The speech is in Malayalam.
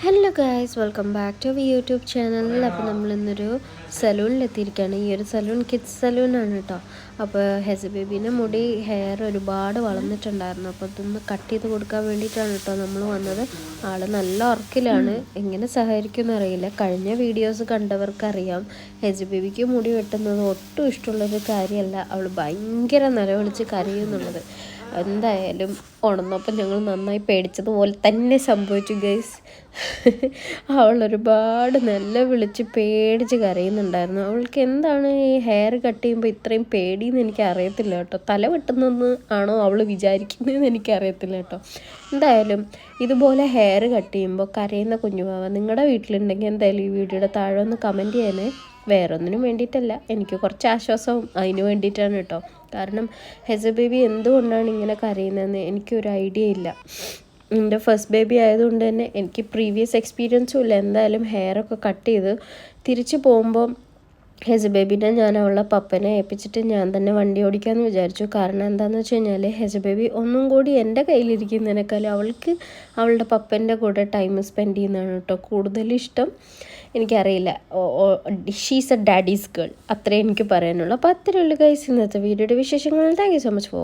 Hello guys, welcome back to YouTube channel. അപ്പോൾ നമ്മളിന്നൊരു സലൂണിലെത്തിയിരിക്കുകയാണ്. ഈ ഒരു സലൂൺ കിഡ്സ് സലൂണാണ് കേട്ടോ. അപ്പോൾ ഹെസ ബേബീൻ്റെ ഹെയർ ഒരുപാട് വളർന്നിട്ടുണ്ടായിരുന്നു. അപ്പോൾ ഇതൊന്ന് കട്ട് ചെയ്ത് കൊടുക്കാൻ വേണ്ടിയിട്ടാണ് കേട്ടോ നമ്മൾ വന്നത്. ആൾ നല്ല ഉറക്കിലാണ്, എങ്ങനെ സഹകരിക്കുമെന്ന് അറിയില്ല. കഴിഞ്ഞ വീഡിയോസ് കണ്ടവർക്കറിയാം ഹെസ ബേബിക്ക് മുടി വെട്ടുന്നത് ഒട്ടും ഇഷ്ടമുള്ളൊരു കാര്യമല്ല. അവൾ ഭയങ്കര നിലവിളിച്ച് കരയുന്നുള്ളത്. എന്തായാലും ഉണർന്നപ്പോൾ ഞങ്ങൾ നന്നായി പേടിച്ചതുപോലെ തന്നെ സംഭവിച്ചു ഗൈസ്. അവൾ ഒരുപാട് നല്ല വിളിച്ച് പേടിച്ച് കരയുന്നുണ്ടായിരുന്നു. അവൾക്ക് എന്താണ് ഈ ഹെയർ കട്ട് ചെയ്യുമ്പോൾ ഇത്രയും പേടിയെന്ന് എനിക്ക് അറിയത്തില്ല കേട്ടോ. തല വെട്ടുന്നെന്ന് ആണോ അവൾ വിചാരിക്കുന്നതെന്ന് എനിക്കറിയത്തില്ല കേട്ടോ. എന്തായാലും ഇതുപോലെ ഹെയർ കട്ട് ചെയ്യുമ്പോൾ കരയുന്ന കുഞ്ഞുമാവ നിങ്ങളുടെ വീട്ടിലുണ്ടെങ്കിൽ എന്തായാലും ഈ വീഡിയോയുടെ താഴെ ഒന്ന് കമൻറ്റ് ചെയ്യണേ. വേറൊന്നിനും വേണ്ടിയിട്ടല്ല, എനിക്ക് കുറച്ച് ആശ്വാസവും അതിന് വേണ്ടിയിട്ടാണ് കേട്ടോ. കാരണം ഹെസ ബേബി എന്തുകൊണ്ടാണ് ഇങ്ങനെ കരയുന്നതെന്ന് എനിക്കൊരു ഐഡിയ ഇല്ല. എൻ്റെ ഫസ്റ്റ് ബേബി ആയതുകൊണ്ട് തന്നെ എനിക്ക് പ്രീവിയസ് എക്സ്പീരിയൻസും ഇല്ല. എന്തായാലും ഹെയറൊക്കെ കട്ട് ചെയ്ത് തിരിച്ചു പോകുമ്പോൾ ഹെസ ബേബീനെ ഞാൻ അവളുടെ പപ്പനെ ഏൽപ്പിച്ചിട്ട് ഞാൻ തന്നെ വണ്ടി ഓടിക്കാമെന്ന് വിചാരിച്ചു. കാരണം എന്താണെന്ന് വെച്ച് കഴിഞ്ഞാൽ ഹെസ ബേബി ഒന്നും കൂടി എൻ്റെ കയ്യിലിരിക്കുന്നതിനേക്കാളും അവൾക്ക് അവളുടെ പപ്പൻ്റെ കൂടെ ടൈം സ്പെൻഡ് ചെയ്യുന്നതാണ് കേട്ടോ കൂടുതൽ ഇഷ്ടം. എനിക്കറിയില്ല, ഷീസ് എ ഡാഡീസ് ഗേൾ, അത്രേ എനിക്ക് പറയാനുള്ളൂ. അപ്പോൾ അത്രയേ ഉള്ളൂ ഗൈസ് ഇന്നത്തെ വീഡിയോയുടെ വിശേഷങ്ങൾ. Thank you so much for